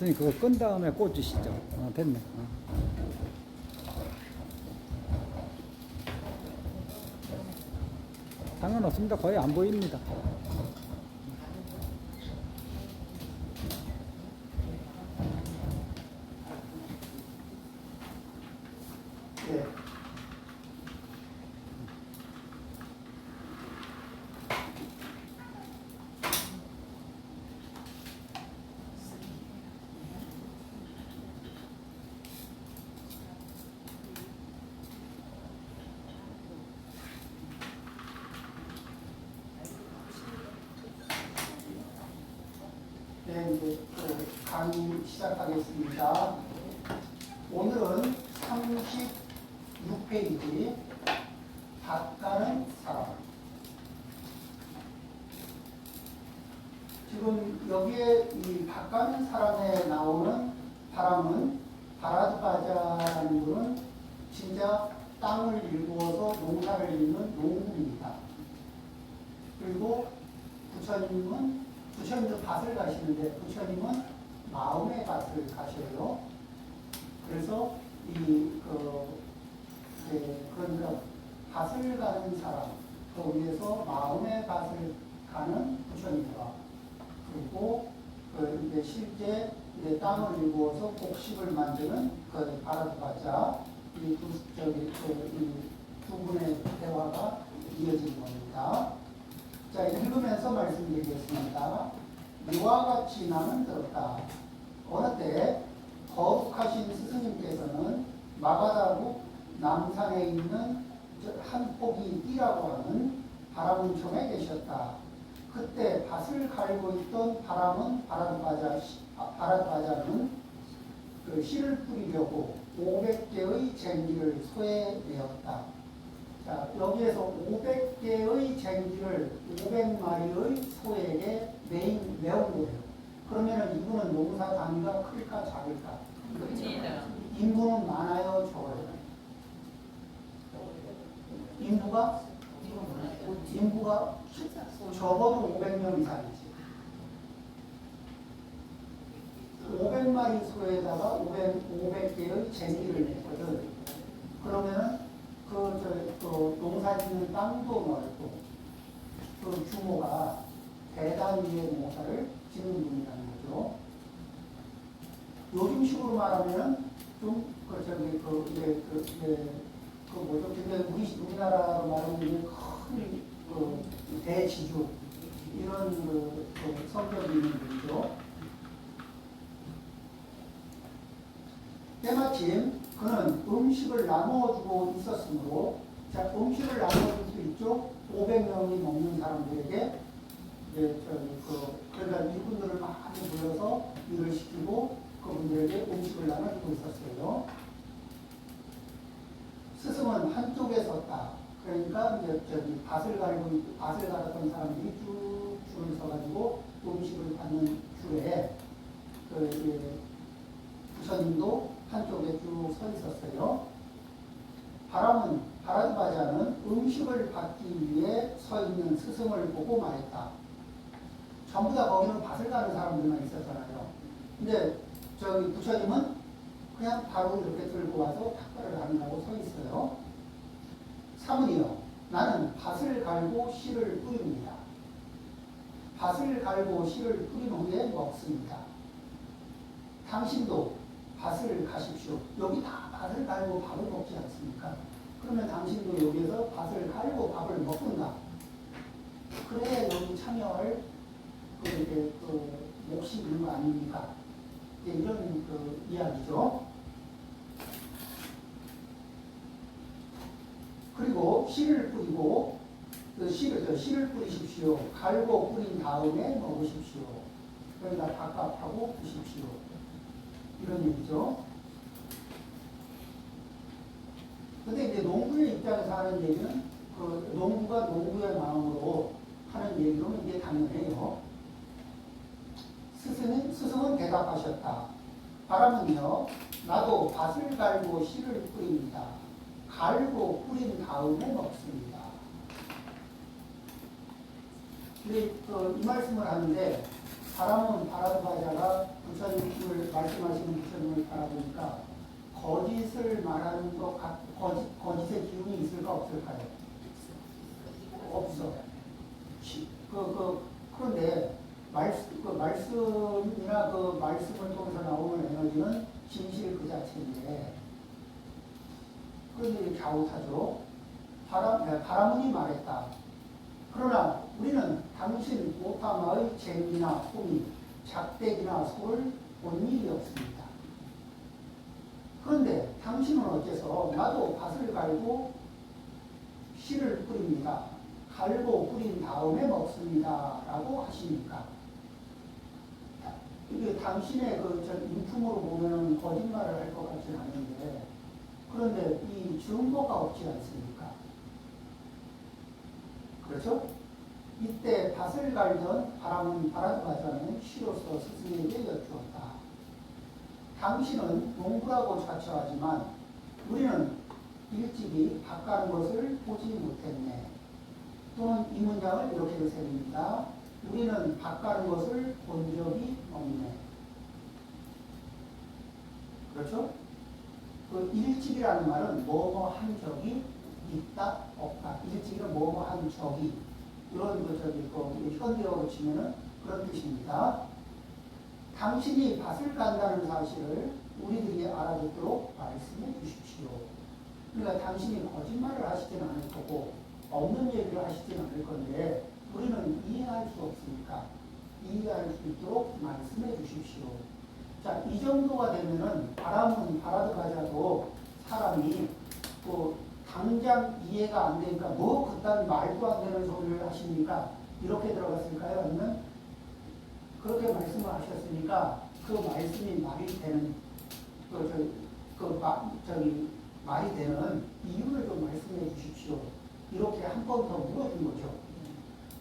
선생님 그거 끈 다음에 꽂으시죠. 됐네. 상관없습니다. 거의 안 보입니다. 네. 네, 이제 강의 시작하겠습니다. 오늘은 36페이지 밭가는 사람. 지금 여기에 이 밭가는 사람에 나오는 바람은 바라드바자라는 분은 진짜 땅을 일구어서 농사를 짓는 농부입니다. 그리고 부처님도 밭을 가시는데 부처님은 마음의 밭을 가셔요. 그래서 그러니까 밭을 가는 사람, 그 위에서 마음의 밭을 가는 부처님과 그리고 이제 실제 이제 땅을 일구어서 곡식을 만드는 그 바라드바자 이 두 분의 대화가 이어진 겁니다. 자, 읽으면서 말씀드리겠습니다. 이와 같이 나는 들었다. 어느 때 거룩하신 스승님께서는 마가다국 남산에 있는 한 폭이 띠라고 하는 바람은총에 계셨다. 그때 밭을 갈고 있던 바라드바자는 그 씨를 뿌리려고 500개의 쟁기를 소에 내었다. 자, 여기에서 500개의 쟁기를 500마리의 소에게 메운 거예요. 그러면 이분은 농사 단위가 클까 작을까? 인구는 많아요, 적어요? 인구가 적어도 500명 이상이지. 500마리 소에다가 500개의 쟁기를 냈거든. 그러면은 농사 짓는 땅도 넓고 그 규모가 대단위의 농사를 짓는 분이라는 거죠. 요즘식으로 말하면은 우리나라로 말하면 큰 대지주 이런 성격이 있는 분이죠. 때마침 그는 음식을 나누어주고 있었으므로, 자, 음식을 나누어줄 수 있죠. 500명이 먹는 사람들에게 그러니까 이분들을 많이 불러서 일을 시키고 그분들에게 음식을 나눠주고 있었어요. 스승은 한쪽에 섰다. 그러니까 이제 밭을 갈았던 사람들이 쭉 줄을 서가지고 음식을 받는 줄에 부처님도 한쪽에 쭉 서 있었어요. 바라드바자는 음식을 받기 위해 서 있는 스승을 보고 말했다. 전부 다 거기는 밭을 가는 사람들만 있었잖아요. 근데 부처님은 그냥 바로 이렇게 들고 와서 탁발을 하느라고 서 있어요. 사문이요. 나는 밭을 갈고 씨를 뿌립니다. 밭을 갈고 씨를 뿌린 후에 먹습니다. 당신도 밭을 가십시오. 여기 다 밭을 갈고 밥을 먹지 않습니까? 그러면 당신도 여기서 밭을 갈고 밥을 먹는다. 그래야 여기 참여할 몫이 있는 거 아닙니까? 이런 이야기죠. 그리고 씨를 뿌리고 씨를 뿌리십시오. 갈고 뿌린 다음에 먹으십시오. 그러니까 밥값하고 드십시오. 이런 얘기죠. 근데 이제 농부의 입장에서 하는 얘기는 농부가 농부의 마음으로 하는 얘기로 이게 당연해요. 스승은 대답하셨다. 바람은요, 나도 밭을 갈고 씨를 뿌립니다. 갈고 뿌린 다음에 먹습니다. 근데 이 말씀을 하는데 사람은 바라보다가 부처님을 말씀하시는 부처님을 바라보니까 거짓을 말하는 것 거짓의 기운이 있을까 없을까요? 없어. 그런데 말씀이나 그 말씀을 통해서 나오는 에너지는 진실 그 자체인데, 그런데 갸웃하죠. 바라문이 말했다. 그러나 우리는 당신 오타마의 재미나 꿈이 작대기나 소를 본 일이 없습니다. 그런데 당신은 어째서 나도 밭을 갈고 씨를 뿌립니다. 갈고 뿌린 다음에 먹습니다. 라고 하시니까. 이게 당신의 인품으로 보면 거짓말을 할 것 같지는 않은데, 그런데 이 증거가 없지 않습니까? 그렇죠? 이때 밭을 갈던 바라드바자는 시로서 스승에게 여쭈었다. 당신은 농부라고 자처하지만 우리는 일찍이 밭 가는 것을 보지 못했네. 또는 이 문장을 이렇게 세웁니다. 우리는 밭 가는 것을 본 적이 없네. 그렇죠? 그 일찍이라는 말은 뭐뭐 한 적이 있다, 없다. 일찍이는 뭐뭐 한 적이. 이런 현대어로 치면은 그런 뜻입니다. 당신이 밭을 간다는 사실을 우리들이 알아듣도록 말씀해 주십시오. 그러니까 당신이 거짓말을 하시지는 않을 거고, 없는 얘기를 하시지는 않을 건데, 우리는 이해할 수 없으니까 이해할 수 있도록 말씀해 주십시오. 자, 이 정도가 되면은 바라드바자도 사람이 당장 이해가 안 되니까 그딴 말도 안 되는 소리를 하십니까? 이렇게 들어갔을까요? 아니면 그렇게 말씀을 하셨으니까 그 말씀이 말이 되는 말이 되는 이유를 좀 말씀해 주십시오. 이렇게 한 번 더 물어준 거죠.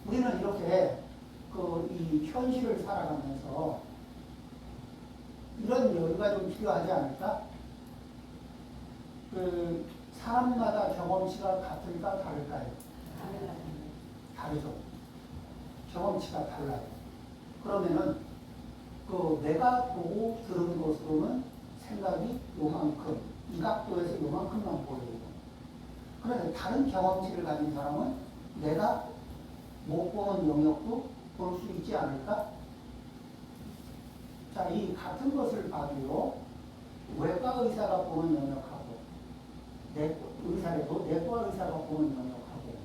우리는 이렇게 이 현실을 살아가면서 이런 여유가 좀 필요하지 않을까? 사람마다 경험치가 같을까 다를까요? 다르죠. 경험치가 달라요. 그러면은 내가 보고 들은 것으로는 생각이 요만큼, 이 각도에서 요만큼만 보여요. 그런데 다른 경험치를 가진 사람은 내가 못 보는 영역도 볼 수 있지 않을까? 자, 이 같은 것을 봐도요, 외과 의사가 보는 영역하고, 의사라도 내과 의사가 보는 영역하고,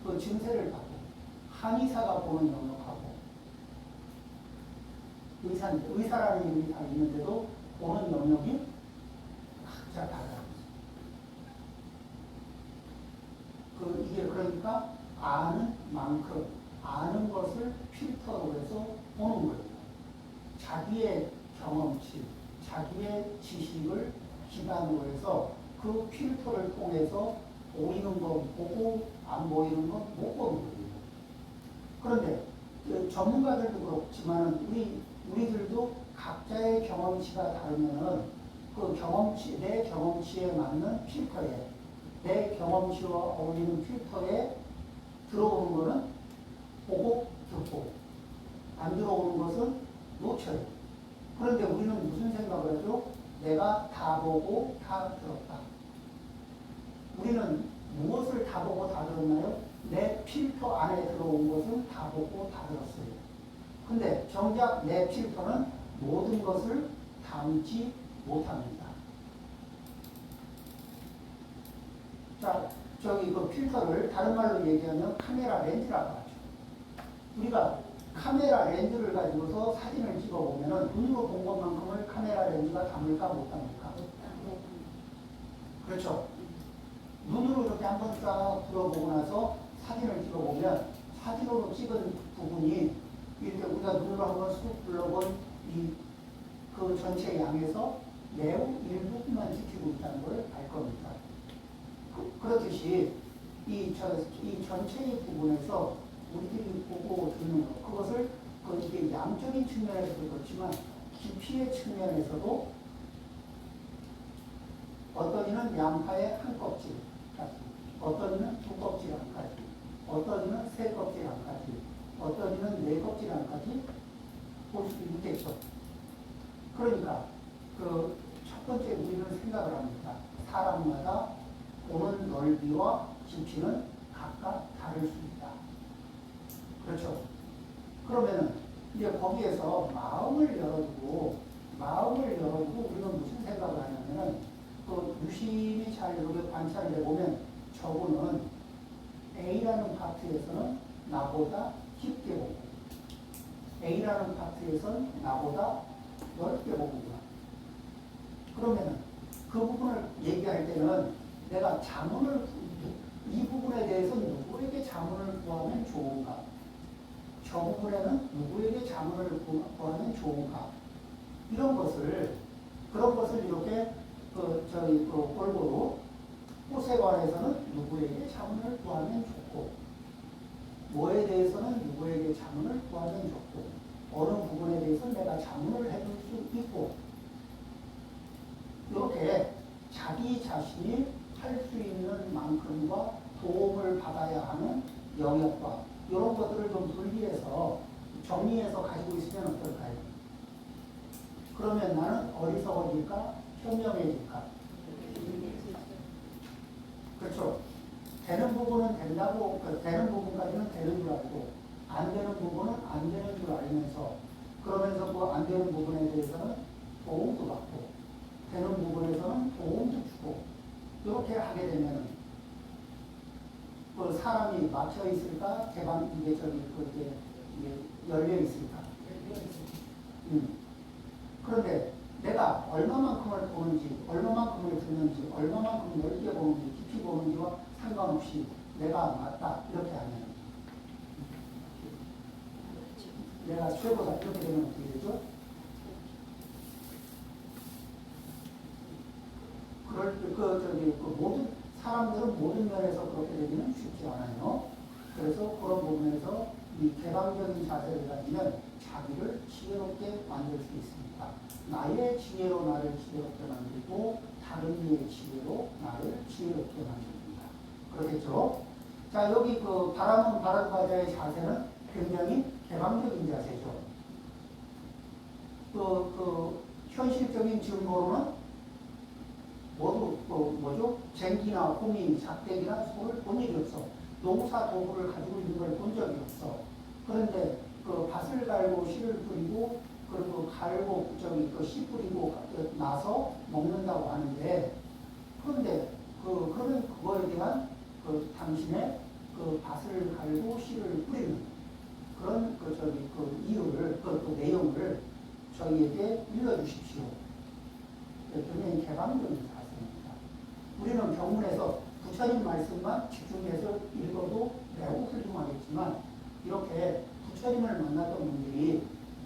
그 증세를 봐도 한의사가 보는 영역하고, 의사라는 이름이 다 있는데도 보는 영역이 각자 달라요. 이게 그러니까 아는 만큼, 아는 것을 필터로 해서 보는 거예요. 자기의 경험치, 자기의 지식을 기반으로 해서 그 필터를 통해서 보이는 건 보고 안 보이는 건 못 보는 거예요. 그런데 전문가들도 그렇지만 우리들도 각자의 경험치가 다르면은 그 경험치, 내 경험치에 맞는 필터에, 내 경험치와 어울리는 필터에 들어오는 거는 보고 듣고, 안 들어오는 것은 놓쳐요. 그런데 우리는 무슨 생각을 하죠? 내가 다 보고 다 들었다. 우리는 무엇을 다 보고 다 들었나요? 내 필터 안에 들어온 것은 다 보고 다 들었어요. 근데 정작 내 필터는 모든 것을 담지 못합니다. 자, 그 필터를 다른 말로 얘기하면 카메라 렌즈라고 하죠. 우리가 카메라 렌즈를 가지고서 사진을 찍어보면은 눈으로 본 것만큼을 카메라 렌즈가 담을까 못 담을까? 그렇죠. 눈으로 이렇게 한번 쫙 둘러보고 나서 사진을 찍어보면 사진으로 찍은 부분이 이렇게 우리가 눈으로 한번 쑥 둘러본 그 전체 양에서 매우 일부분만 찍히고 있다는 걸 알 겁니다. 그렇듯이 이 전체의 부분에서 우리들이 보고 듣는 것, 그것을 이게 양적인 측면에서도 그렇지만 깊이의 측면에서도 어떤 이는 양파의 한 껍질, 어떤 이는 두 껍질 안까지, 어떤 이는 세 껍질 안까지, 어떤 이는 네 껍질 안까지 볼 수도 있겠죠. 그러니까 그 첫 번째 우리는 생각을 합니다. 사람마다 보는 넓이와 깊이는 각각 다를 수 있다. 그렇죠. 그러면은 이제 거기에서 마음을 열어두고 우리는 무슨 생각을 하냐면은 그 유심히 잘 이렇게 관찰을 해보면 저분은 A라는 파트에서는 나보다 깊게 보고 A라는 파트에서는 나보다 넓게 보는구나. 그러면은 그 부분을 얘기할 때는 내가 자문을 이 부분에 대해서 누구에게 자문을 구하면 좋은가? 저 부분에는 누구에게 자문을 구하면 좋은가? 그런 것을 이렇게 골고루 꽃에 관해서는 누구에게 자문을 구하면 좋고, 뭐에 대해서는 누구에게 자문을 구하면 좋고, 어느 부분에 대해서는 내가 자문을 해줄 수 있고, 이렇게 자기 자신이 할 수 있는 만큼과 도움을 받아야 하는 영역과 이런 것들을 좀 분리해서 정리해서 가지고 있으면 어떨까요? 그러면 나는 어리석어질까? 현명해질까? 그렇죠. 되는 부분은 된다고, 되는 부분까지는 되는 줄 알고, 안 되는 부분은 안 되는 줄 알면서, 그러면서 그 안 되는 부분에 대해서는 도움도 받고, 되는 부분에서는 도움도 주고, 이렇게 하게 되면, 그 사람이 막혀 있을까? 이게 열려 있을까? 그런데 내가 얼마만큼을 보는지, 얼마만큼을 듣는지, 얼마만큼 넓게 보는지, 깊이 보는지와 상관없이 내가 맞다 이렇게 하면 내가 최고다 이렇게 되면 어떻게 되죠? 모든 사람들은 모든 면에서 그렇게 되기는 쉽지 않아요. 그래서 그런 부분에서 이 개방적인 자세를 가지면 자기를 지혜롭게 만들 수 있습니다. 나의 지혜로 나를 지혜롭게 만들고 다른 이의 지혜로 나를 지혜롭게 만듭니다. 그렇겠죠? 자, 여기 그 바람은 바람과자의 자세는 굉장히 개방적인 자세죠. 현실적인 증거로는 모두 쟁기나 호미, 작대기나 소를 본 일이 없어. 농사 도구를 가지고 있는 걸 본 적이 없어. 그런데 그 밭을 갈고 씨를 뿌리고 그리고 갈고 씨 뿌리고 나서 먹는다고 하는데, 그런데 그러면 그거에 대한 당신의 밭을 갈고 씨를 뿌리는 그런 이유를 내용을 저희에게 읽어주십시오. 굉장히 개방적인 자세입니다. 우리는 경문에서 부처님 말씀만 집중해서 읽어도 매우 훌륭하겠지만, 이렇게 부처님을 만났던 분들이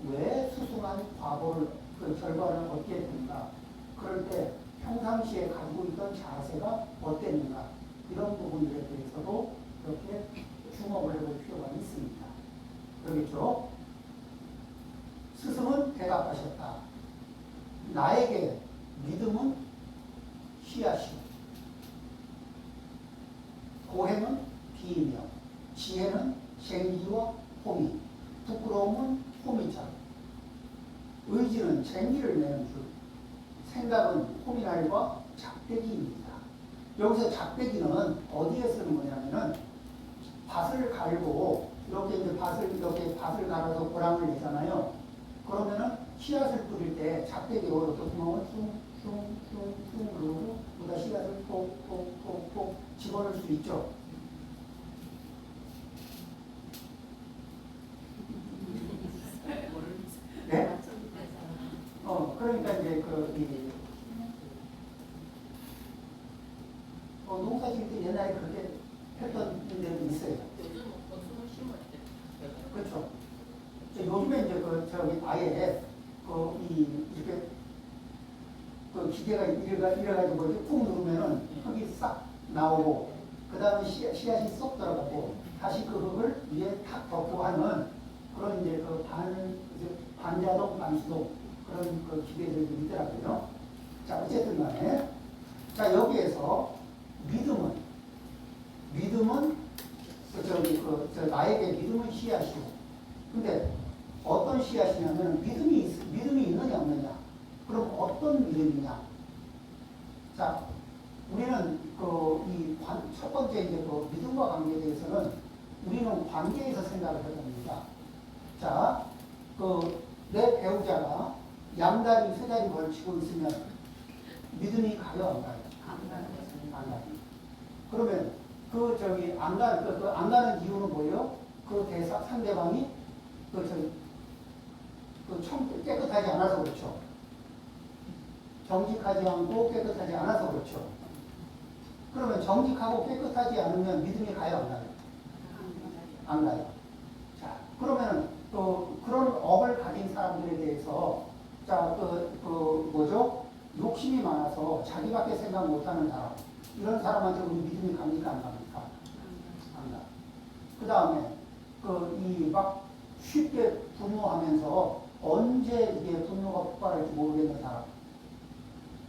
왜 수승한 결과를 얻게 됐는가, 그럴 때 평상시에 가지고 있던 자세가 어땠는가, 이런 부분들에 대해서도 이렇게 주목을 해볼 필요가 있습니다. 그렇겠죠? 스승은 대답하셨다. 나에게 믿음은 씨앗이요, 고행은 비이며, 지혜는 쟁기와 호미, 부끄러움은 호미자, 의지는 쟁기를 내는 줄, 생각은 호미날과 작대기입니다. 여기서 작대기는 어디에 쓰는 거냐면은 밭을 갈고 이렇게 밭을 갈아서 고랑을 내잖아요. 그러면은 씨앗을 뿌릴 때 작대기로 이렇게 구멍을 숭숭숭숭 누르고 거기다 씨앗을 톡톡톡톡 집어넣을 수 있죠. 네? 그러니까 이제 농사 지을 때 옛날에 그렇게 했던 데도 있어요. 그렇죠. 요즘에 이제 아예 이렇게 기계가 이래가지고 이렇게 푹 누르면은 흙이 싹 나오고, 그 다음에 씨앗이 쏙 들어가고, 다시 그 흙을 위에 탁 덮고 하는 그런 이제 반자동, 반수동 그런 기계들이 있더라고요. 자, 어쨌든 간에. 자, 여기에서 믿음은 나에게 믿음은 씨앗이고, 근데 어떤 씨앗이냐면 믿음이 있느냐 없느냐. 그럼 어떤 믿음이냐. 자, 우리는 첫 번째 이제 그 믿음과 관계에 대해서는 우리는 관계에서 생각을 해야 됩니다. 자, 내 배우자가 양다리, 세 다리 걸치고 있으면 믿음이 가요, 안 가요? 안 가요. 그러면 안 가는 이유는 뭐예요? 상대방이 깨끗하지 않아서 그렇죠. 정직하지 않고 깨끗하지 않아서 그렇죠. 그러면 정직하고 깨끗하지 않으면 믿음이 가요, 안 가요? 안 가요. 자, 그러면 그런 업을 가진 사람들에 대해서 욕심이 많아서 자기밖에 생각 못하는 사람, 이런 사람한테 우리 믿음이 갑니까, 안 갑니까? 안 가. 그 다음에 막 쉽게 분노하면서 언제 이게 분노가 폭발할지 모르겠는 사람.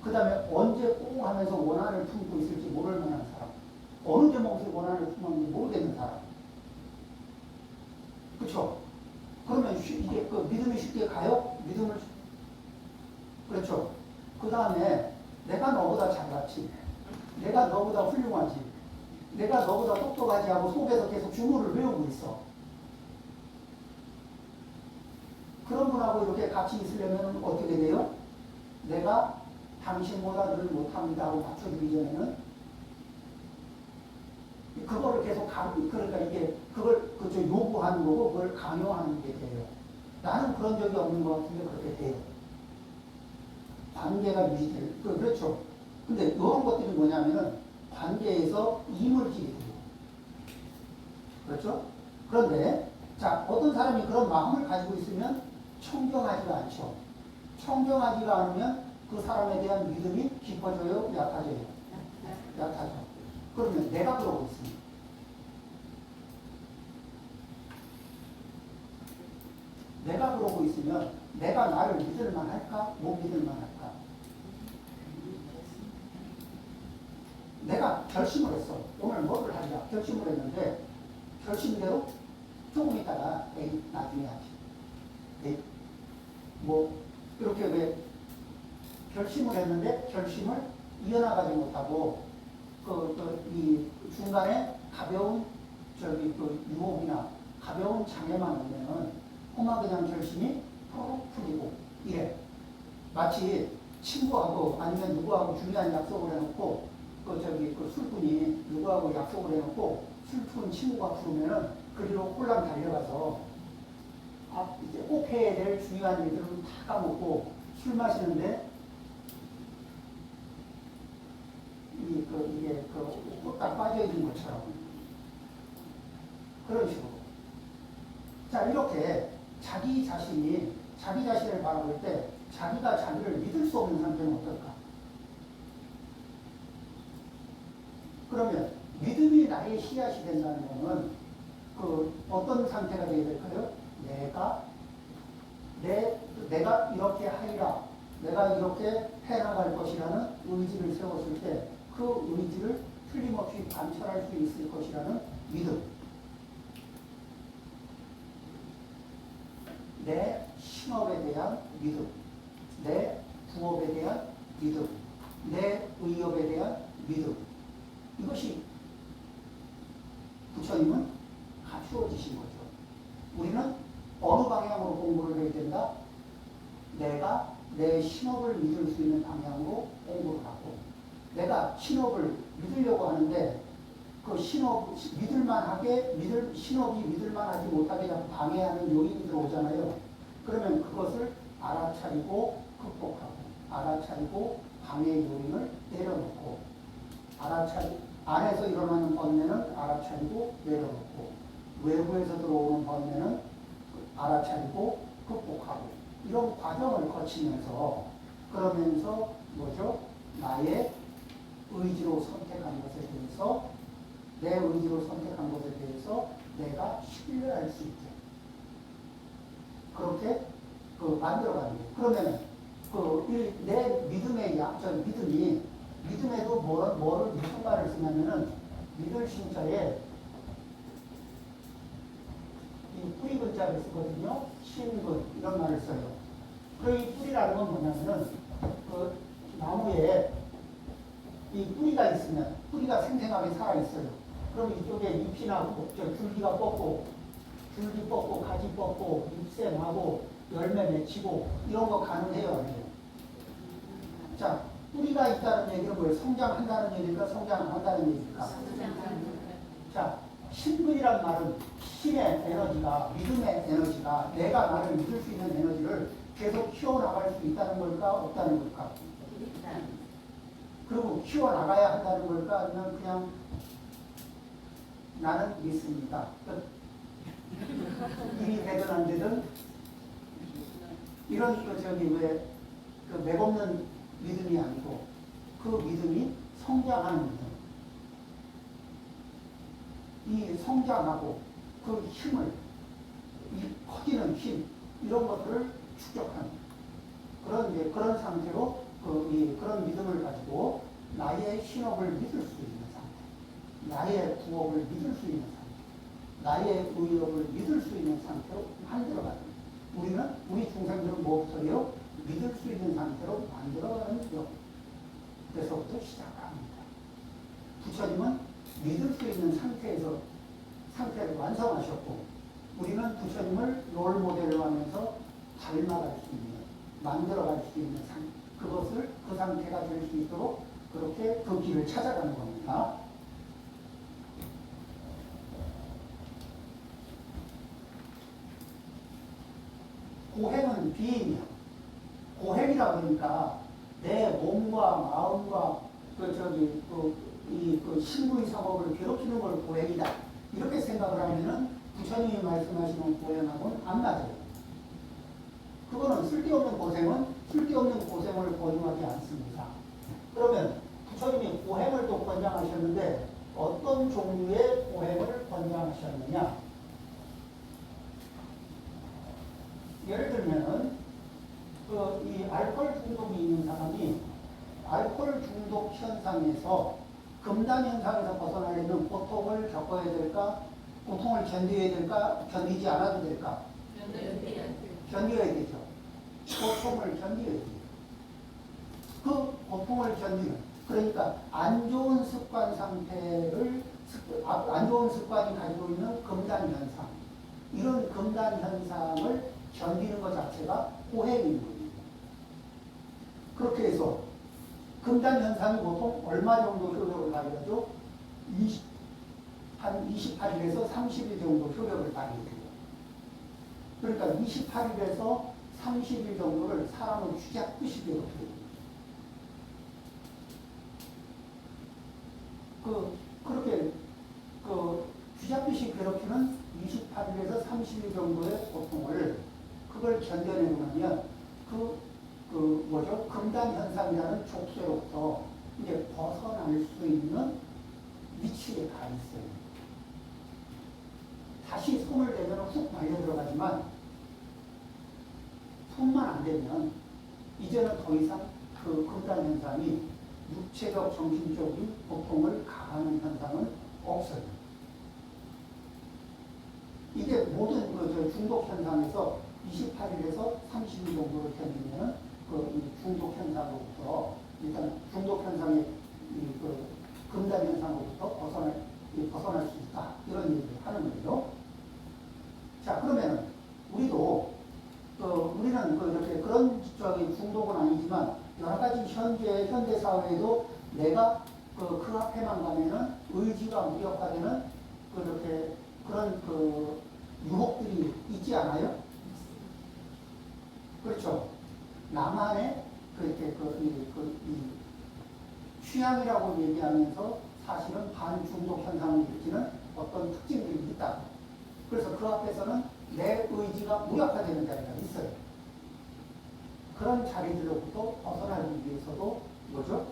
그 다음에 언제 꽁 하면서 원한을 품고 있을지 모를 만한 사람. 어느 대목에서 원한을 품었는지 모르겠는 사람. 그렇죠? 그러면 이게 믿음이 쉽게 가요? 그렇죠? 그 다음에 내가 너보다 잘났지. 내가 너보다 훌륭하지. 내가 너보다 똑똑하지 하고 속에서 계속 주문을 외우고 있어. 그런 분하고 이렇게 같이 있으려면 어떻게 돼요? 내가 당신보다 늘 못합니다 하고 받쳐주기 전에는 그거를 계속 그러니까 이게 그걸 요구하는 거고 그걸 강요하는 게 돼요. 나는 그런 적이 없는 것 같은데 그렇게 돼요. 관계가 유지될 그렇죠. 근데 이런 것들이 뭐냐면은 관계에서 이물질이 돼요. 그렇죠? 그런데 자, 어떤 사람이 그런 마음을 가지고 있으면 청정하지가 않죠. 청정하지가 않으면 그 사람에 대한 믿음이 깊어져요? 약해져요? 약하죠. 그러면 내가 그러고 있습니다. 내가 그러고 있으면 내가 나를 믿을만 할까? 못 믿을만 할까? 내가 결심을 했어. 오늘 뭐를 하자. 결심을 했는데 결심대로 조금 있다가 나중에 하지. 이렇게 왜 결심을 했는데 결심을 이어나가지 못하고 이 중간에 가벼운 유혹이나 가벼운 장애만 오면은 그냥 결심이 푹 풀리고 이래. 마치 친구하고 아니면 누구하고 중요한 약속을 해놓고 술꾼이 누구하고 약속을 해놓고 술꾼 친구가 부르면은 그리로 홀랑 달려가서 이제 꼭 해야 될 중요한 일들은 다 까먹고 술 마시는데 이게 딱 빠져있는 것처럼 그런 식으로. 자, 이렇게 자기 자신을 바라볼 때 자기가 자기를 믿을 수 없는 상태는 어떨까? 그러면 믿음이 나의 씨앗이 된다는 것은 어떤 상태가 되어야 될까요? 내가 이렇게 하리라, 내가 이렇게 해나갈 것이라는 의지를 세웠을 때 그 의지를 틀림없이 관철할 수 있을 것이라는 믿음. 내 신업에 대한 믿음, 내 부업에 대한 믿음, 내 의업에 대한 믿음. 이것이 부처님은 갖추어지신 거죠. 우리는 어느 방향으로 공부를 해야 된다? 내가 내 신업을 믿을 수 있는 방향으로 공부를 하고, 내가 신업을 믿으려고 하는데 그 신업이 믿을만하지 못하게 방해하는 요인이 들어오잖아요. 그러면 그것을 알아차리고 극복하고, 알아차리고 방해 요인을 내려놓고, 안에서 일어나는 번뇌는 알아차리고 내려놓고, 외부에서 들어오는 번뇌는 알아차리고 극복하고, 이런 과정을 거치면서, 그러면서 나의 의지로 선택한 것에 대해서, 내 의지로 선택한 것에 대해서 내가 신뢰할 수 있게 그렇게 만들어가는 거예요. 그러면 내 믿음의 믿음에도 무슨 말을 쓰냐면은 믿을 신자에 이 뿌리근자를 쓰거든요. 신근 이런 말을 써요. 그리고 이 뿌리라는 건 뭐냐면은 그 나무에 이 뿌리가 있으면 뿌리가 생생하게 살아 있어요. 그럼 이쪽에 잎이 나고 줄기가 뻗고 줄기 뻗고 가지 뻗고 잎새 나고 열매 맺히고 이런 거 가능해요, 안 해요? 자, 뿌리가 있다는 얘기는 뭐예요? 성장한다는 얘기일까? 성장 안 한다는 얘기일까? 자, 신분이란 말은 신의 에너지가, 믿음의 에너지가, 내가 나를 믿을 수 있는 에너지를 계속 키워나갈 수 있다는 걸까? 없다는 걸까? 그리고 키워나가야 한다는 걸까? 아니면 그냥 나는 믿습니다. 끝. 일이 되든 안 되든 이런 그 맥없는 믿음이 아니고 그 믿음이 성장하는 믿음. 이 성장하고 그 힘을, 이 커지는 힘, 이런 것들을 축적하는 그런 상태로 그런 믿음을 가지고 나의 신업을 믿을 수 있는 상태, 나의 부업을 믿을 수 있는 상태, 나의 의업을 믿을 수 있는 상태로 만들어가는 우리는, 우리 중생들은 뭐부터요? 믿을 수 있는 상태로 만들어가는 것. 그래서부터 시작합니다. 부처님은 믿을 수 있는 상태를 완성하셨고, 우리는 부처님을 롤 모델로 하면서 닮아갈 수 있는, 만들어갈 수 있는 그것을, 그 상태가 될 수 있도록 그렇게 그 길을 찾아가는 겁니다. 고행은 비임이야. 고행이라 그러니까 내 몸과 마음과 그 신부의 상업을 괴롭히는 걸 고행이다. 이렇게 생각을 하면은 부처님이 말씀하시는 고행하고는 안 맞아요. 그거는 쓸데없는 고생을 권유하지 않습니다. 그러면 부처님이 고행을 또 권장하셨는데 어떤 종류의 고행을 권장하셨느냐? 예를 들면은 이 알코올 중독이 있는 사람이 알코올 중독 현상에서 금단 현상에서 벗어나려면 고통을 겪어야 될까? 고통을 견뎌야 될까? 견디지 않아도 될까? 견뎌야 되죠. 고통을 견뎌야 돼요. 그 고통을 견디는, 그러니까 안 좋은 습관 상태를, 안 좋은 습관이 가지고 있는 금단 현상, 이런 금단 현상을 견디는 것 자체가 고행인 거예요. 그렇게 해서 금단 현상이 보통 얼마 정도 효력을 발휘하죠? 한 28일에서 30일 정도 효력을 발휘해요. 그러니까 28일에서 30일 정도를 사람을 쥐잡듯이 괴롭혀요. 그렇게 쥐잡듯이 괴롭히는 28일에서 30일 정도의 고통을 그걸 견뎌내고 나면 금단 현상이라는 족쇄로부터 이제 벗어날 수 있는 위치에 가 있어요. 다시 손을 대면 훅 말려 들어가지만 손만 안 대면 이제는 더 이상 그 금단 현상이 육체적, 정신적인 고통을 가하는 현상은 없어요. 이게 모든 중독 현상에서 28일에서 30일 정도를 견디면 이 중독 현상으로부터, 일단 중독 현상의 금단 현상으로부터 벗어날 수 있다. 이런 얘기를 하는 거예요. 자, 그러면 우리도 우리는 이렇게 그런 중독은 아니지만 여러 가지 현대 사회에도 내가 그 앞에만 가면은 의지가 무력화되는 그런 유혹들이 있지 않아요? 그렇죠. 나만의 취향이라고 얘기하면서 사실은 반중독 현상을 일으키는 어떤 특징들이 있다. 그래서 그 앞에서는 내 의지가 무력화되는 자리가 있어요. 그런 자리들로부터 벗어나기 위해서도 뭐죠?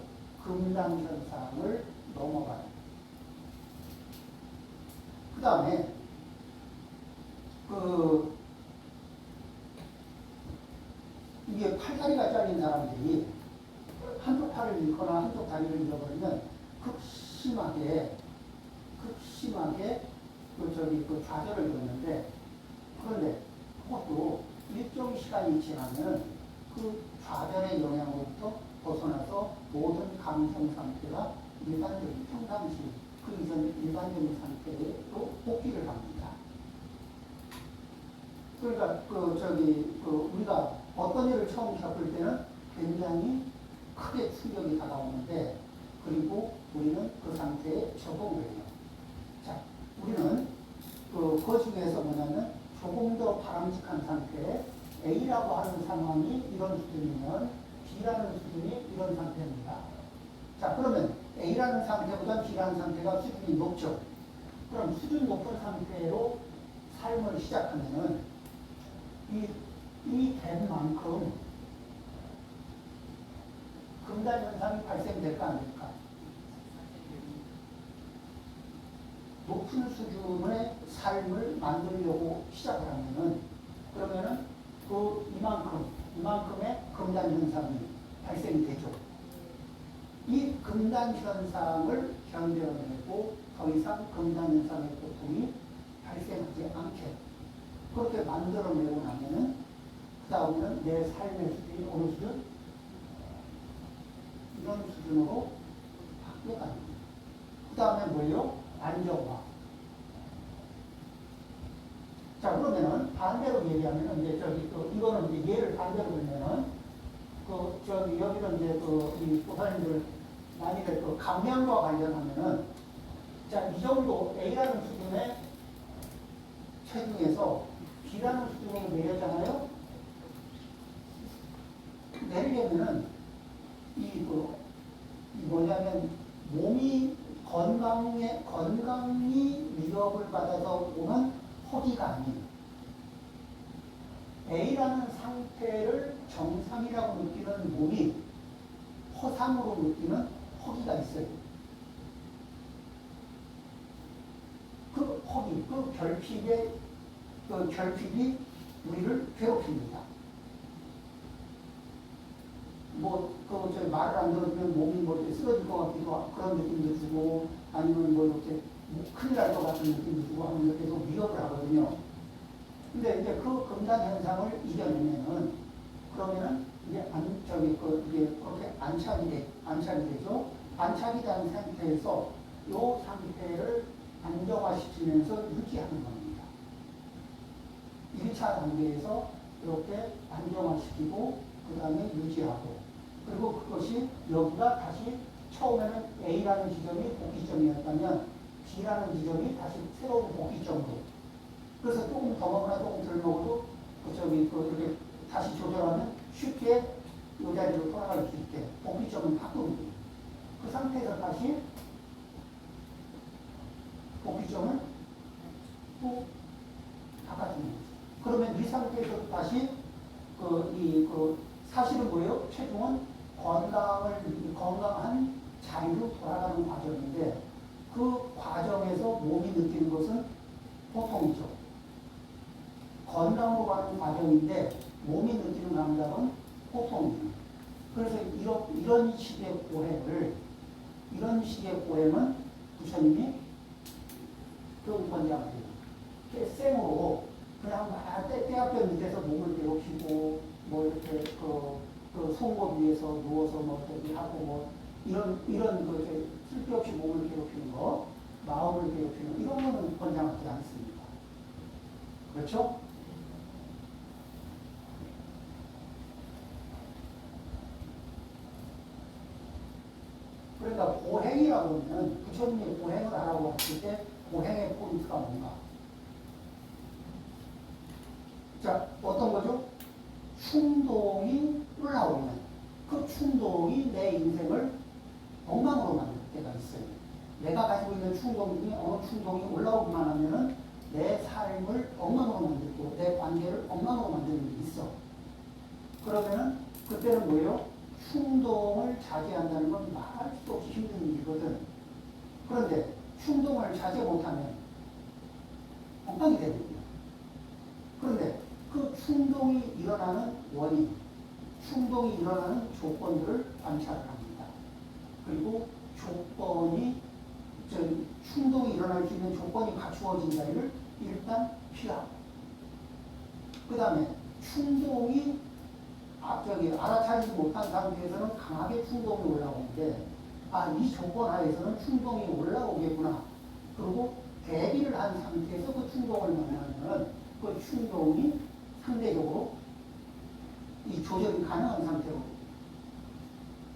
금단 현상을 넘어가요. 그 다음에 이게 팔다리가 잘린 사람들이 한쪽 팔을 잃거나 한쪽 다리를 잃어버리면 급심하게 좌절을 겪는데 그런데 그것도 일정 시간이 지나면 그 좌변의 영향으로부터 벗어나서 모든 감정 상태가 일반적인 평상시 그 이전 일반적인 상태로 복귀를 합니다. 그러니까 우리가 어떤 일을 처음 겪을 때는 굉장히 크게 충격이 다가오는데 그리고 우리는 그 상태에 적응을 해요. 자, 우리는 그 중에서 뭐냐면 조금 더 바람직한 상태에 A라고 하는 상황이 이런 수준이면 B라는 수준이 이런 상태입니다. 자, 그러면 A라는 상태보다 B라는 상태가 수준이 높죠. 그럼 수준 높은 상태로 삶을 시작하면은 이 된 만큼 금단 현상이 발생될까 안 될까? 높은 수준의 삶을 만들려고 시작을 하면은 그러면은 이만큼의 금단 현상이 발생이 되죠. 이 금단 현상을 견뎌내고 더 이상 금단 현상의 고통이 발생하지 않게 그렇게 만들어내고 나면은 그 다음에는 내 삶의 수준이 어느 수준? 이런 수준으로 바뀌어가는 거예요. 그 다음에 뭐예요? 안정화. 자, 그러면은 반대로 얘기하면은 이제 이거는 이제 예를 반대로 들면은 여기는 이제 이 보살님들 만일에 감량과 관련하면은 자, 이 정도 A라는 수준의 체중에서 B라는 수준으로 내려잖아요. 내리려면은 뭐냐면 몸이 건강이 위협을 받아서 오는 허기가 아니에요. A라는 상태를 정상이라고 느끼는 몸이 허상으로 느끼는 허기가 있어요. 그 허기, 그 결핍이 우리를 괴롭힙니다. 말을 안 들어주면 몸이 쓰러질 것 같기도 하고 그런 느낌도 주고 아니면 이렇게 큰일 날 것 같은 느낌도 주고 하면서 계속 위협을 하거든요. 근데 이제 그 금단 현상을 이겨내면은 그러면은 이게 그렇게 안착이 되죠. 안착이 된 상태에서 이 상태를 안정화시키면서 유지하는 겁니다. 1차 단계에서 이렇게 안정화시키고 그 다음에 유지하고 그리고 그것이 여기가 다시 처음에는 A라는 지점이 복귀점이었다면 B라는 지점이 다시 새로운 복귀점으로 그래서 조금 더 먹거나 조금 덜 먹어도 이렇게 다시 조절하면 쉽게 이 자리로 돌아갈 수 있게 복귀점을 바꾸는 거예요. 그 상태에서 다시 복귀점을 또 바꿔주는 거죠. 그러면 이 상태에서 다시 사실은 뭐예요? 체중은 건강한 자리로 돌아가는 과정인데 그 과정에서 몸이 느끼는 것은 고통이죠. 건강으로 가는 과정인데 몸이 느끼는 감각은 고통이에요. 그래서 이런 식의 고행은 부처님이 그런 권장하세요. 생으로 그냥 막 떼학볕 밑에서 몸을 괴롭히고 이렇게 송곳 위에서 누워서 하고 이런 쓸데없이 몸을 괴롭히는 거, 마음을 괴롭히는 이런 거는 권장하지 않습니다. 그렇죠? 그러니까 고행이라고 하면 부처님이 고행을 하라고 했을 때 고행의 포인트가 뭔가? 자, 어떤 거죠? 충동이 올라오면 그 충동이 내 인생을 엉망으로 만들 때가 있어요. 내가 가지고 있는 충동이 어느 충동이 올라오기만 하면은 내 삶을 엉망으로 만들고 내 관계를 엉망으로 만드는 게 있어. 그러면은 그때는 뭐예요? 충동을 자제한다는 건 말할 수 없이 힘든 일이거든. 그런데 충동을 자제 못하면 엉망이 되는 거예요. 그런데 그 충동이 일어나는 원인, 충동이 일어나는 조건들을 관찰을 합니다. 그리고 충동이 일어날 수 있는 조건이 갖추어진 자리를 일단 피하고 그 다음에 충동이 알아차리지 못한 상태에서는 강하게 충동이 올라오는데, 이 조건 하에서는 충동이 올라오겠구나. 그리고 대비를 한 상태에서 그 충동을 만나면 그 충동이 상대적으로 이 조절이 가능한 상태로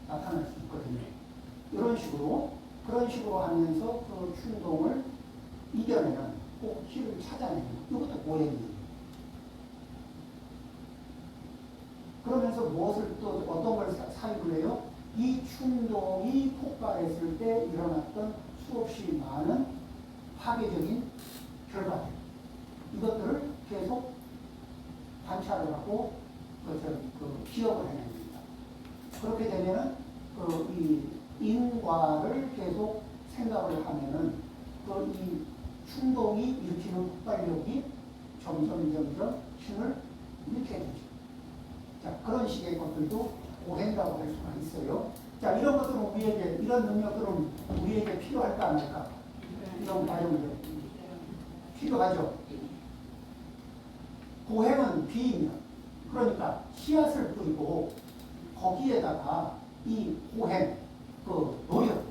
나타날 수 있거든요. 그런 식으로 하면서 그 충동을 이겨내는, 꼭 길을 찾아내는, 이것도 고행이에요. 그러면서 무엇을 또 어떤 걸 사입을 해요? 이 충동이 폭발했을 때 일어났던 수없이 많은 파괴적인 결과들, 이것들을 계속 관찰을 하고 기억을 해냅니다. 그렇게 되면은 이 인과를 계속 생각을 하면은 이 충동이 일으키는 폭발력이 점점 힘을 잃게 되죠. 자, 그런 식의 것들도 오행이라고 할 수가 있어요. 자, 이런 것들은 우리에게, 이런 능력들은 우리에게 필요할까 안 할까? 이런 과정들 필요하죠. 고행은 비이면, 그러니까 씨앗을 뿌리고 거기에다가 이 고행, 노력,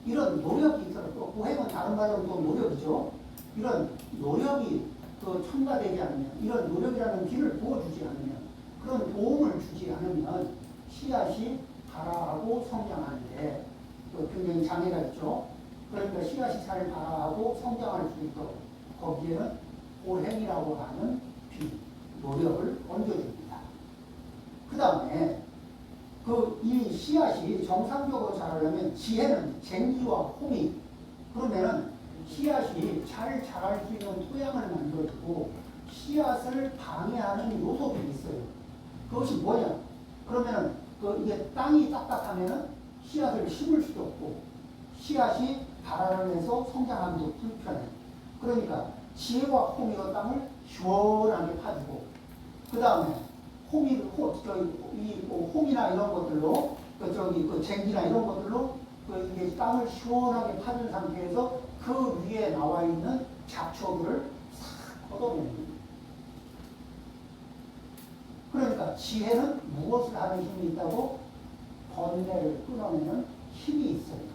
이런 노력이 있어요. 또 고행은 다른 말로 또 노력이죠. 이런 노력이 첨가되지 않으면, 이런 노력이라는 길을 부어주지 않으면, 그런 도움을 주지 않으면 씨앗이 발화하고 성장하는데 굉장히 장애가 있죠. 그러니까 씨앗이 잘 발화하고 성장할 수 있도록 거기에는 고행이라고 하는 노력을 얹어줍니다. 그 다음에 이 씨앗이 정상적으로 자라려면 지혜는 쟁기와 호미, 그러면은 씨앗이 잘 자랄 수 있는 토양을 만들어주고 씨앗을 방해하는 요소들이 있어요. 그것이 뭐냐? 그러면은 이게 땅이 딱딱하면은 씨앗을 심을 수도 없고 씨앗이 발화를 해서 성장하기도 불편해. 그러니까 지혜와 호미가 땅을 시원하게 파주고, 그 다음에 홈이나 이런 것들로 쟁기나 이런 것들로 이게 땅을 시원하게 파준 상태에서 그 위에 나와 있는 잡초들을 싹 걷어내는 거예요. 그러니까 지혜는 무엇을 하는 힘이 있다고? 번뇌를 끊어내는 힘이 있어요.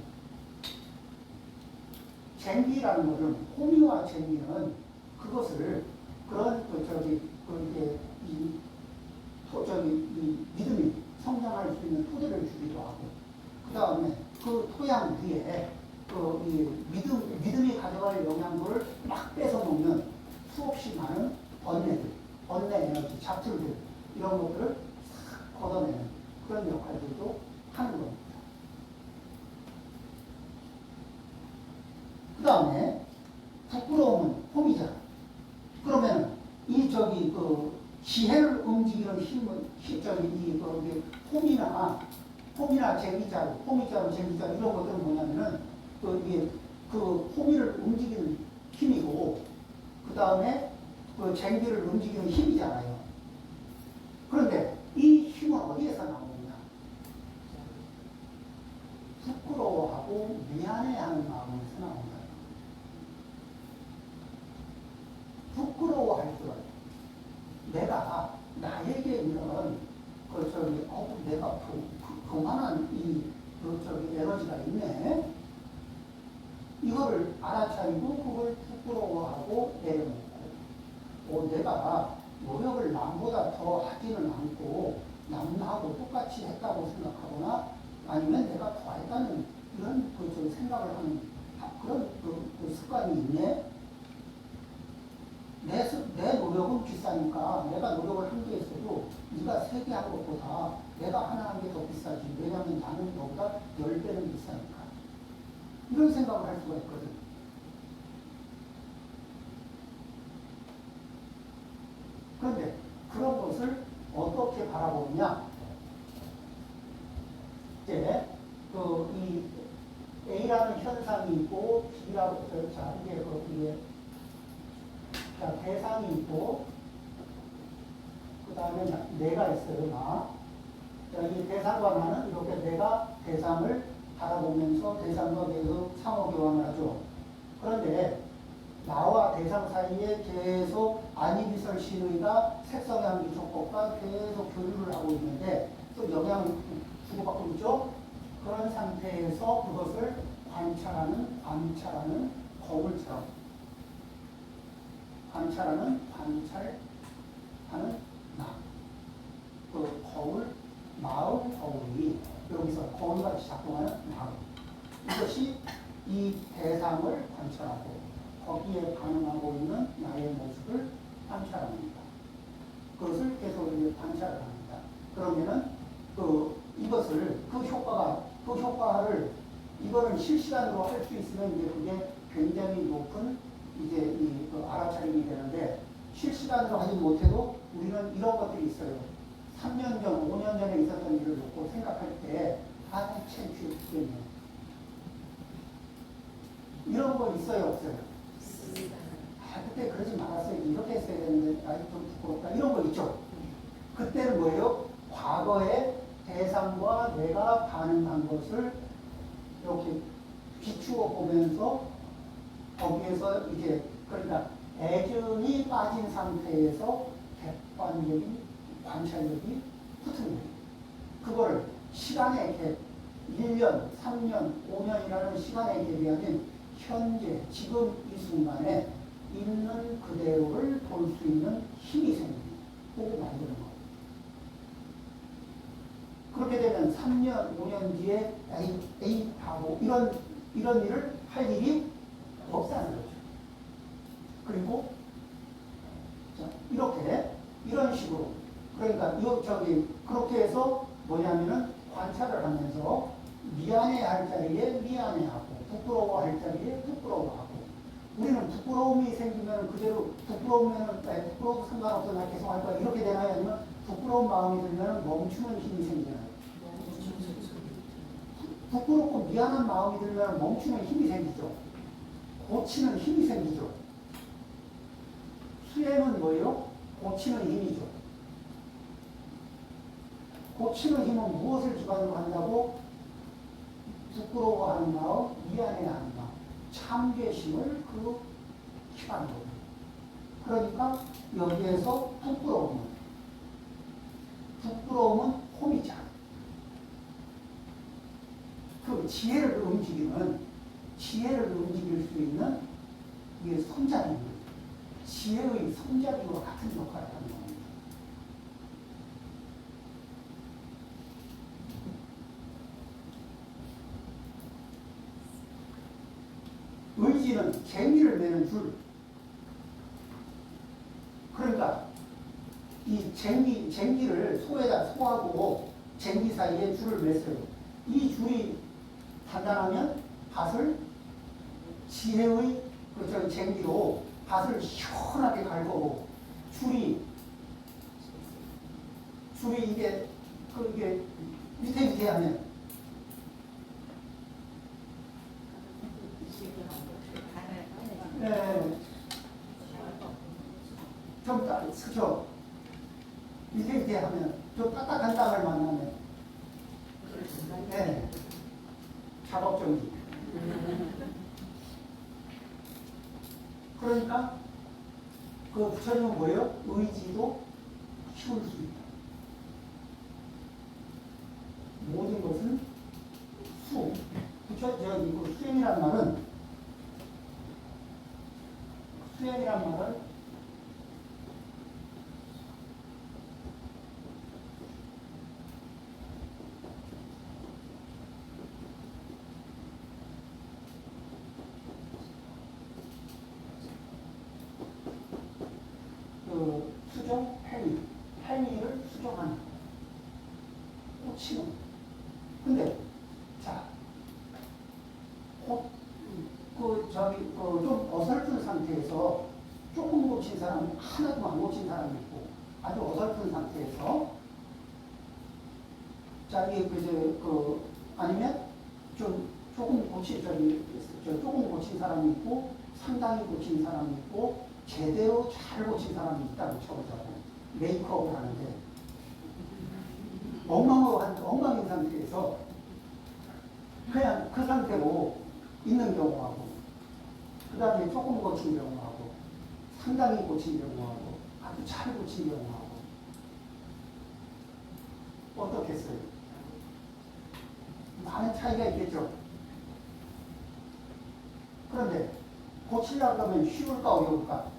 쟁기라는 것은, 호미와 쟁기는 그것을 이 믿음이 성장할 수 있는 토대를 주기도 하고, 그 다음에 그 토양 위에 이 믿음이 가져갈 영양분을 막 뺏어 놓으면 수없이 많은 번뇌 에너지, 잡들들, 이런 것들을 싹 걷어내는 그런 역할들도 하는 겁니다. 그 다음에 부끄러움은 홈이잖아. 그러면 지혜를 움직이는 힘은 홈이나 쟁기자루, 호미자루, 쟁기자루 이런 것들은 뭐냐면은 호미를 움직이는 힘이고, 그 다음에 쟁기를 움직이는 힘이잖아요. 그런데 이 힘은 어디에서 나오느냐? 부끄러워하고 미안해하는 마음에서 나온다. 부끄러워할 줄 알아요. 내가 나에게 이런 내가 그만한 에너지가 있네. 이거를 알아차리고 그걸 부끄러워하고 내려놓고, 내가 노력을 남보다 더 하지는 않고 남하고 똑같이 했다고 생각하거나 아니면 내가 더 했다는 이런 생각을 하는 그런 습관이 있네. 내 노력은 비싸니까 내가 노력을 한 개 했어도 네가 3개 한 것보다 내가 하나 한 게 더 비싸지. 왜냐하면 나는 너보다 10배는 비싸니까. 이런 생각을 할 수가 있거든. 그런데 그런 것을 어떻게 바라보느냐? 이제 이 A라는 현상이 있고 B라고 이게 대상이 있고, 그 다음에 내가 있어요, 이 대상과 나는 이렇게 내가 대상을 바라보면서 대상과 계속 상호 교환을 하죠. 그런데 나와 대상 사이에 계속 안이비설 신의가 색성향 기초법과 계속 교류를 하고 있는데 또 영향을 주고받고 있죠. 그런 상태에서 그것을 관찰하는 거울처럼 관찰하는 나. 그 거울, 마음 거울이 여기서 거울같이 작동하는 마음. 이것이 이 대상을 관찰하고 거기에 반응하고 있는 나의 모습을 관찰합니다. 그것을 계속 이제 관찰을 합니다. 그러면은 이것을 그 효과를 이거는 실시간으로 할 수 있으면 이제 그게 굉장히 높은 이제 알아차림이 되는데 실시간으로 하지 못해도 우리는 이런 것들이 있어요. 3년 전, 5년 전에 있었던 일을 놓고 생각할 때 대체 이런 거 있어요, 없어요? 그때 그러지 말았어요. 이렇게 했어야 되는데 아직 좀 부끄럽다. 이런 거 있죠. 그때는 뭐예요? 과거의 대상과 내가 반응한 것을 이렇게 비추어 보면서 거기에서 이제 그러니까 애정이 빠진 상태에서 객관적인 관찰력이 붙은 거예요. 그걸 시간의 갭, 1년, 3년, 5년이라는 시간의 갭이 아닌 현재, 지금 이 순간에 있는 그대로를 볼 수 있는 힘이 생깁니다. 그걸 만드는 거예요. 그렇게 되면 3년, 5년 뒤에 에이 하고 이런 일을 할 일이 없다는 거죠. 그리고 자, 이런 식으로 그러니까 그렇게 해서 뭐냐면은 관찰을 하면서 미안해할 자리에 미안해하고 부끄러워할 자리에 부끄러워하고 우리는 부끄러움이 생기면 그대로 부끄러워도 상관없어 나 계속 할 거야 이렇게 되나요? 아니면 부끄러운 마음이 들면 멈추는 힘이 생기나요? 부끄럽고 미안한 마음이 들면 멈추는 힘이 생기죠. 고치는 힘이 생기죠. 수행은 뭐예요? 고치는 힘이죠. 고치는 힘은 무엇을 기반으로 한다고? 부끄러워하는 마음, 미안해하는 마음, 참되심을 기반으로. 그러니까 여기에서 부끄러움은 홈이잖아. 그 지혜를 움직일 수 있는 이게 손잡이입니다. 지혜의 손잡이와 같은 역할을 하는 겁니다. 의지는 쟁기를 매는 줄. 그러니까 이 쟁기를 소하고 쟁기 사이에 줄을 맸어요. 이 줄이 단단하면 밭을 지혜의 쟁기로 밭을 시원하게 갈 거고 줄이 이게 위태위태하면 좀 그죠? 위태위태하면 좀 딱딱한 땅을 만나면 작업정지. 그러니까 그 부처님은 뭐예요? 의지도 키울 수 있다. 모든 것은 수행이란 말은 수정, 행위를 수정하는, 고치는. 근데, 자, 좀 어설픈 상태에서 조금 고친 사람이 하나도 안 고친 사람이 있고, 아주 어설픈 상태에서, 자, 아니면 조금 고친 사람이 있고, 상당히 고친 사람이 있고, 제대로 잘 고친 사람이 있다고 쳐보자고. 메이크업을 하는데 엉망인 상태에서 그냥 그 상태로 있는 경우하고 그 다음에 조금 고친 경우하고 상당히 고친 경우하고 아주 잘 고친 경우하고 어떻겠어요? 많은 차이가 있겠죠. 그런데 고치려고 하면 쉬울까 어려울까?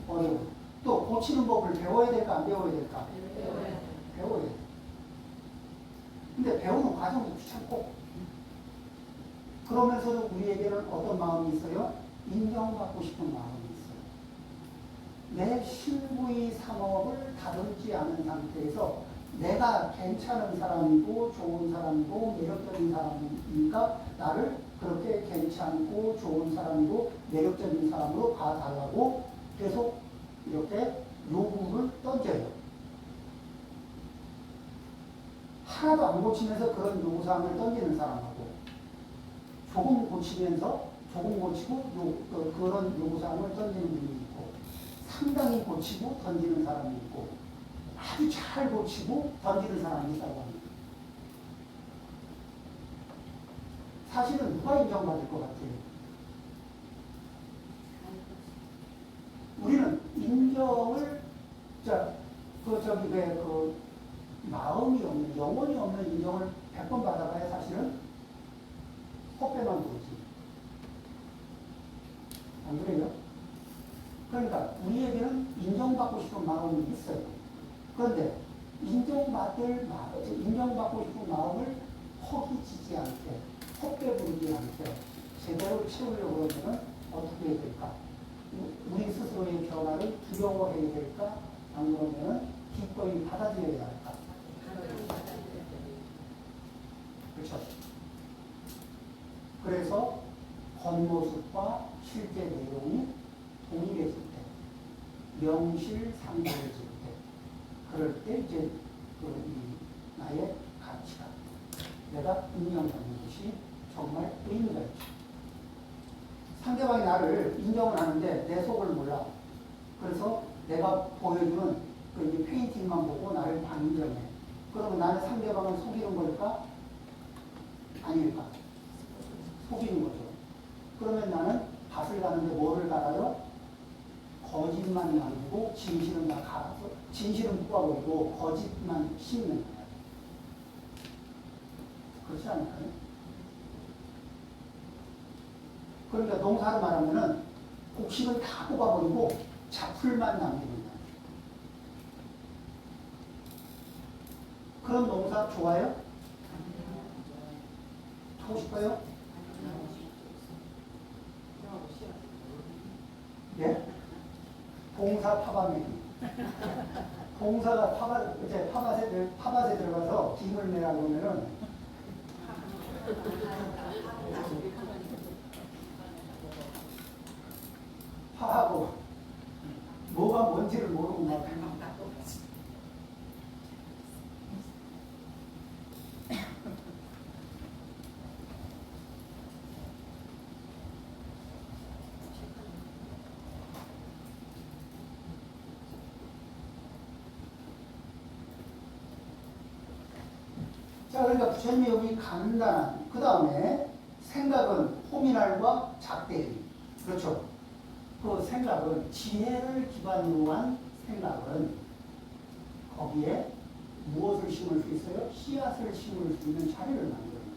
어려워. 또 고치는 법을 배워야 될까 안 배워야 될까? 배워야 돼. 근데 배우는 과정이 귀찮고 그러면서도 우리에게는 어떤 마음이 있어요? 인정받고 싶은 마음이 있어요. 내 신부의 상업을 다루지 않은 상태에서 내가 괜찮은 사람이고 좋은 사람이고 매력적인 사람이니까 나를 그렇게 괜찮고 좋은 사람이고 매력적인 사람으로 봐달라고 계속 이렇게 요구를 던져요. 하나도 안 고치면서 그런 요구사항을 던지는 사람하고 조금 고치면서 조금 고치고 그런 요구사항을 던지는 분이 있고 상당히 고치고 던지는 사람이 있고 아주 잘 고치고 던지는 사람이 있다고 합니다. 사실은 누가 인정받을 것 같아요? 우리는 인정을 마음이 없는 영혼이 없는 인정을 100번 받아봐야 사실은 헛배만 부르지. 안 그래요? 그러니까 우리에게는 인정받고 싶은 마음이 있어요. 그런데 인정받고 싶은 마음을 허기지지 않게, 헛배 부르지 않게 제대로 채우려고 하면 어떻게 해야 될까? 우리 스스로의 변화를 두려워해야 될까? 안 그러면 기꺼이 받아들여야 할까? 그렇죠? 그래서 겉모습과 실제 내용이 동일해질 때, 명실상부해질 때, 그럴 때 이제 나의 가치가 내가 인정받는 것이 정말 의미가 있죠. 상대방이 나를 인정을 하는데 내 속을 몰라. 그래서 내가 보여주는 그 페인팅만 보고 나를 반인정해. 그러면 나는 상대방을 속이는 걸까? 아닐까? 속이는 거죠. 그러면 나는 밭을 가는데 뭐를 갈아요? 거짓만 남기고 진실은 다 갈아서 진실은 뽑아버리고 거짓만 심는 거예요. 그렇지 않을까요? 그러니까 농사를 말하면은 곡식을 다 뽑아버리고 잡풀만 남기는 거예요. 그런 농사 좋아요? 하고 싶어요? 예? 봉사 파밭매기. 봉사가 파밭에 들어가서 김을 내라 그러면은 파하고 뭐가 뭔지를 모르고 막 자, 그러니까 부처님이 여기 간단한, 그 다음에 생각은 호미날과 작대리. 그렇죠. 그 생각은 지혜를 기반으로 한 생각은 거기에 무엇을 심을 수 있어요? 씨앗을 심을 수 있는 자리를 만드는 거예요.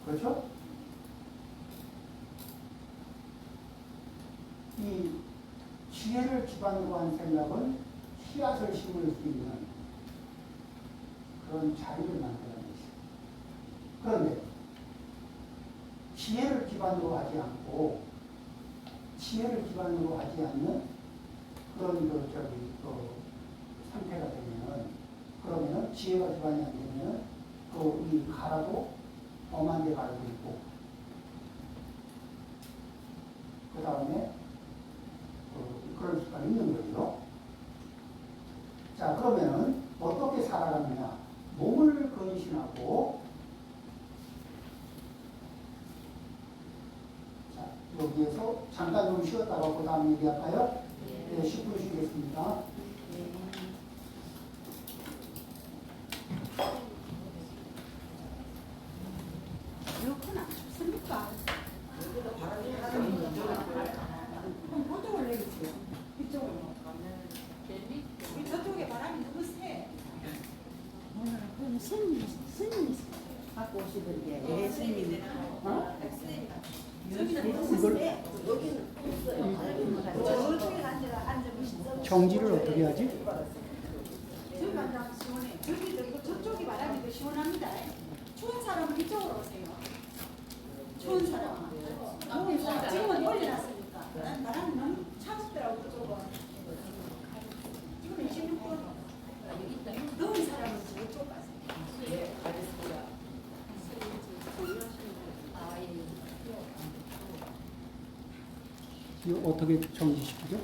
그렇죠? 이 지혜를 기반으로 한 생각은 씨앗을 심을 수 있는 그런 자리를 만드는 것이죠. 그런데 지혜를 기반으로 하지 않고 지혜를 기반으로 하지 않는 그런 상태가 되면 그러면은 지혜가 기반이 안 되면 이 가라도 엄한 데 가고 있고 그 다음에 그럴 수가 있는 거죠. 자, 그러면은 어떻게 살아가느냐? 몸을 근신하고 자, 여기에서 잠깐 좀 쉬었다가 그 다음 얘기할까요? 네, 10분 쉬겠습니다. 에어컨 안 춥습니까? 여기도 바람이 하나도 안 들어가. 스님이 갖고 오시던데 예 스님 어? 정지를 어떻게 하지? 저쪽이 바람이 더 시원합니다. 추운 사람은 이쪽으로 오세요. 추운 사람은. 더운 사람 지금은 올려놨으니까. 바람이 너무 차갑더라고 그쪽은. 지금 26분. 더운 사람은 저쪽 가세요. 예, 알겠습니다. 이거 어떻게 정지시키죠?